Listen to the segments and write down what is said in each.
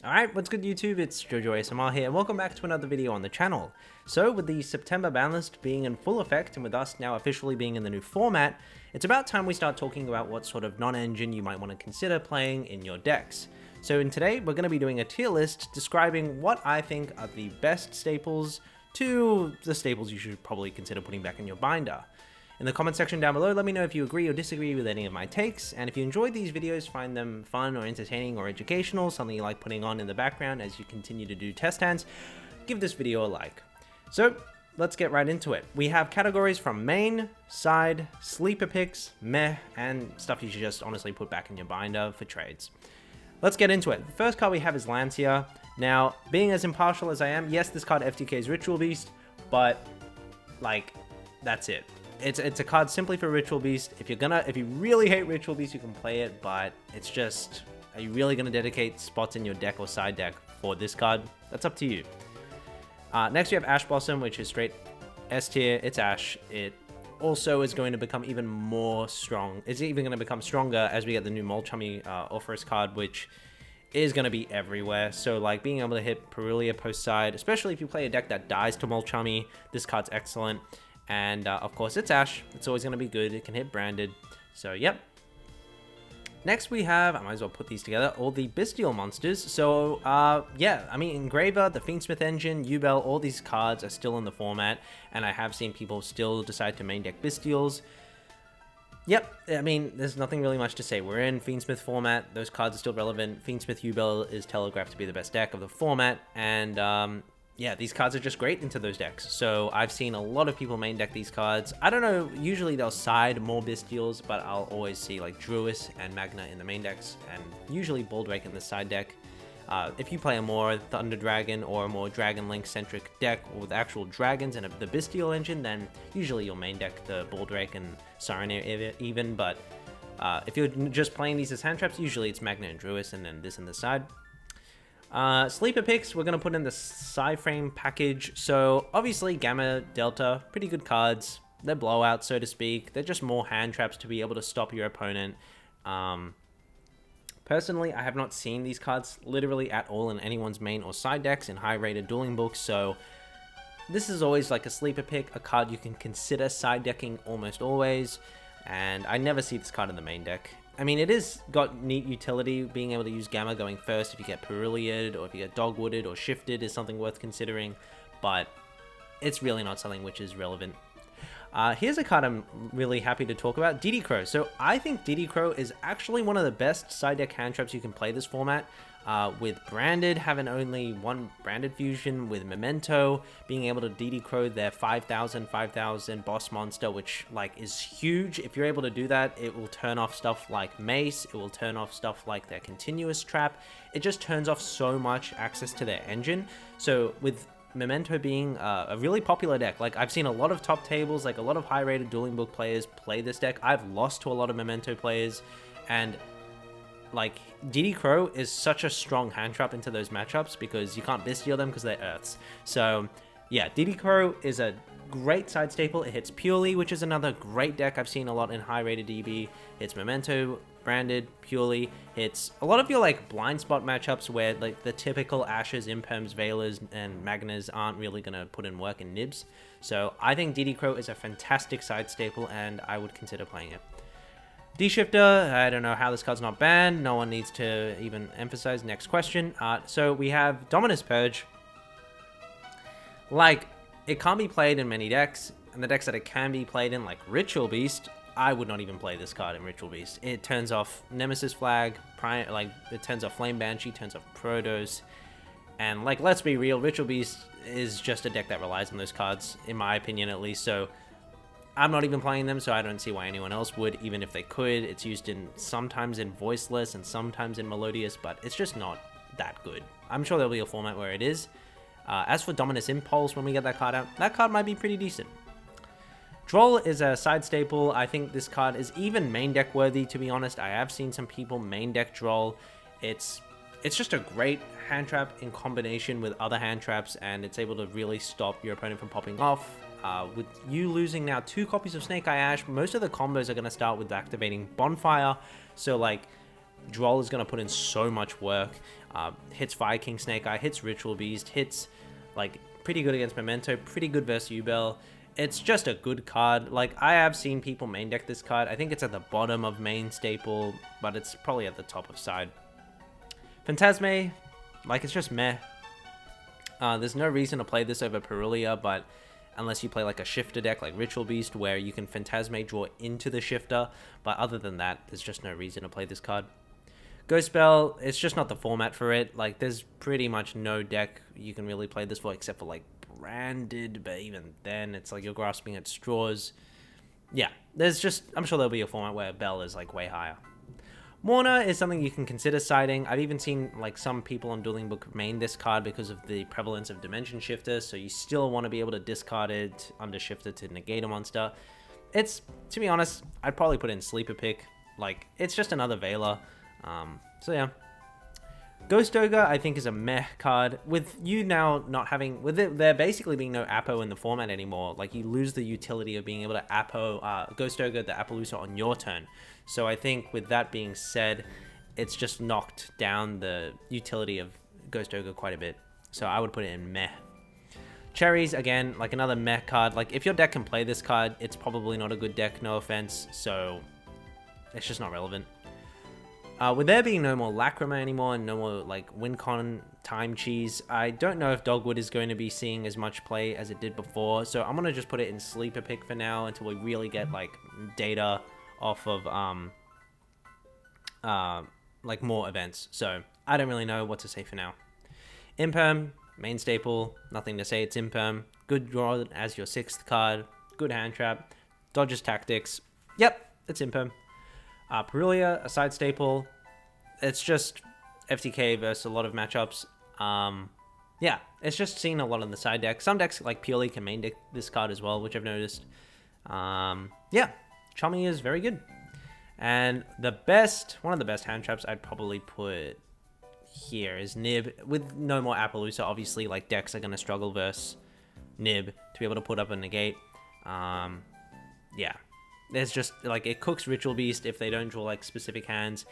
Alright, what's good YouTube? It's Jojo ASMR here, and welcome back to another video on the channel. So, with the September ban list being in full effect, and with us now officially being in the new format, it's about time we start talking about what sort of non-engine you might want to consider playing in your decks. So today, we're going to be doing a tier list describing what I think are the best staples to the staples you should probably consider putting back in your binder. In the comment section down below, let me know if you agree or disagree with any of my takes, and if you enjoyed these videos, find them fun or entertaining or educational, something you like putting on in the background as you continue to do test hands, give this video a like. So, let's get right into it. We have categories from main, side, sleeper picks, meh, and stuff you should just honestly put back in your binder for trades. Let's get into it. The first card we have is Lancia. Now, being as impartial as I am, yes, this card FTKs Ritual Beast, but, like, that's it. It's a card simply for Ritual Beast. If you really hate Ritual Beast, you can play it, but it's just, are you really gonna dedicate spots in your deck or side deck for this card? That's up to you. Next we have Ash Blossom, which is straight S tier. It's Ash. It also is going to become even more strong. It's even going to become stronger as we get the new Molchummy Orpheus card, which is going to be everywhere. So like being able to hit Perulia post side, especially if you play a deck that dies to Molchummy, this card's excellent. And of course it's Ash. It's always going to be good. It can hit branded. So yep. Next we have, I might as well put these together, all the Bestial monsters. So yeah, I mean Engraver, the Fiendsmith Engine, Yubel, all these cards are still in the format. And I have seen people still decide to main deck Bestials. Yep, I mean, there's nothing really much to say. We're in Fiendsmith format. Those cards are still relevant. Fiendsmith Yubel is telegraphed to be the best deck of the format. And yeah, these cards are just great into those decks. So I've seen a lot of people main deck these cards. I don't know, usually they'll side more Bestials, but I'll always see like Druis and Magna in the main decks, and usually Boldrake in the side deck. If you play a more Thunder Dragon or a more Dragon Link centric deck with actual dragons and the Bestial engine, then usually you'll main deck the Boldrake and Saronir even, but if you're just playing these as hand traps, usually it's Magna and Druis and then this in the side. Sleeper picks, we're going to put in the Psyframe package. So obviously Gamma, Delta, pretty good cards. They're blowouts, so to speak. They're just more hand traps to be able to stop your opponent. Personally, I have not seen these cards literally at all in anyone's main or side decks in high rated dueling books. So this is always like a sleeper pick, a card you can consider side decking almost always. And I never see this card in the main deck. I mean, it is got neat utility. Being able to use Gamma going first if you get Perulia'd or if you get Dogwooded or Shifted is something worth considering, but it's really not something which is relevant. Here's a card I'm really happy to talk about, DD Crow. So I think DD Crow is actually one of the best side deck hand traps you can play this format. With Branded, having only one Branded fusion, with Memento, being able to DD Crow their 5,000 boss monster, which like is huge. If you're able to do that, it will turn off stuff like Mace, it will turn off stuff like their Continuous Trap. It just turns off so much access to their engine. So with Memento being a really popular deck, like I've seen a lot of top tables, like a lot of high rated dueling book players play this deck. I've lost to a lot of Memento players, and like DD Crow is such a strong hand trap into those matchups because you can't Bestial them because they're Earths. So yeah, DD Crow is a great side staple. It hits Purely, which is another great deck I've seen a lot in high rated DB. It's Memento, Branded, Purely. It's a lot of your like blind spot matchups where like the typical Ashes, Imperms, Veilers, and Magnas aren't really gonna put in work in nibs. So I think DD Crow is a fantastic side staple and I would consider playing it. D-Shifter, I don't know how this card's not banned. No one needs to even emphasize. Next question. So we have Dominus Purge. Like, it can't be played in many decks, and the decks that it can be played in, like Ritual Beast, I would not even play this card in Ritual Beast. It turns off Nemesis Flag, it turns off Flame Banshee, turns off Protos, and like, let's be real, Ritual Beast is just a deck that relies on those cards, in my opinion at least, so I'm not even playing them, so I don't see why anyone else would, even if they could. It's used in sometimes in Voiceless and sometimes in Melodious, but it's just not that good. I'm sure there'll be a format where it is. As for Dominus Impulse, when we get that card out, that card might be pretty decent. Droll is a side staple. I think this card is even main deck worthy, to be honest. I have seen some people main deck Droll. It's just a great hand trap in combination with other hand traps, and it's able to really stop your opponent from popping off. With you losing now 2 copies of Snake Eye Ash, most of the combos are going to start with activating Bonfire. So like Droll is going to put in so much work. Hits Fire King Snake Eye, hits Ritual Beast, hits like pretty good against Memento, pretty good versus Yubel. It's just a good card. Like, I have seen people main deck this card. I think it's at the bottom of main staple, but it's probably at the top of side. Phantasme, like, it's just meh. There's no reason to play this over Parulia, but unless you play like a shifter deck like Ritual Beast where you can Phantasme draw into the shifter, but other than that, there's just no reason to play this card. Ghost Spell, it's just not the format for it. Like, there's pretty much no deck you can really play this for except for like Branded, but even then it's like you're grasping at straws. Yeah, there's just, I'm sure there'll be a format where Bell is like way higher. Mourner is something you can consider siding. I've even seen like some people on Dueling Book main this card because of the prevalence of Dimension Shifter, so you still want to be able to discard it under Shifter to negate a monster. It's, to be honest, I'd probably put in Sleeper Pick. Like, it's just another Veiler. So yeah. Ghost Ogre, I think, is a meh card. With you now not having, with it, there basically being no Apo in the format anymore, like, you lose the utility of being able to Apo, Ghost Ogre the Appaloosa on your turn. So I think with that being said, it's just knocked down the utility of Ghost Ogre quite a bit. So I would put it in meh. Cherries, again, like another meh card. Like, if your deck can play this card, it's probably not a good deck, no offense. So it's just not relevant. With there being no more Lacrima anymore and no more like WinCon Time Cheese, I don't know if Dogwood is going to be seeing as much play as it did before. So I'm going to just put it in Sleeper Pick for now until we really get like data off of like more events. So I don't really know what to say for now. Imperm, main staple, nothing to say, it's Imperm. Good draw as your 6th card, good hand trap, dodges tactics. Yep, it's Imperm. Parulia, a side staple. It's just FTK versus a lot of matchups. Yeah, it's just seen a lot on the side deck. Some decks like purely can main deck this card as well, which I've noticed. Yeah, Chummy is very good. And one of the best hand traps I'd probably put here is Nib. With no more Appaloosa, obviously, like, decks are going to struggle versus Nib to be able to put up a negate. Yeah. There's just, like, it cooks Ritual Beast if they don't draw, like, specific hands.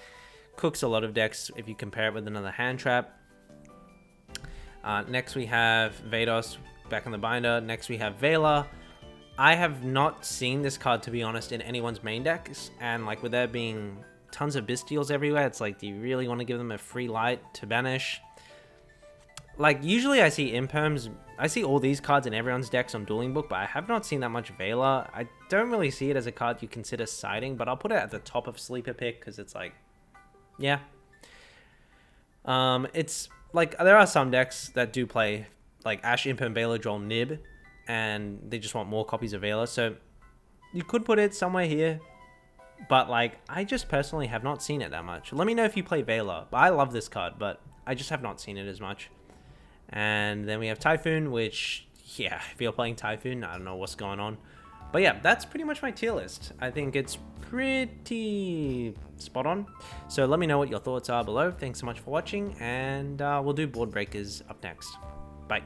Cooks a lot of decks if you compare it with another hand trap. Next we have Vados back in the binder. Next we have Veiler. I have not seen this card, to be honest, in anyone's main decks. And, like, with there being tons of Bystials everywhere, it's like, do you really want to give them a free light to banish? Like, usually I see Imperms, I see all these cards in everyone's decks on Dueling Book, but I have not seen that much Veiler. I don't really see it as a card you consider siding, but I'll put it at the top of Sleeper Pick, because it's like, yeah. It's, like, there are some decks that do play, like, Ash, Imperm, Veiler, Droll, Nib, and they just want more copies of Veiler, so you could put it somewhere here, but, like, I just personally have not seen it that much. Let me know if you play Veiler. I love this card, but I just have not seen it as much. And then we have Typhoon, which, yeah, if you're playing Typhoon, I don't know what's going on. But yeah, that's pretty much my tier list. I think it's pretty spot on. So let me know what your thoughts are below. Thanks so much for watching, and we'll do Board Breakers up next. Bye.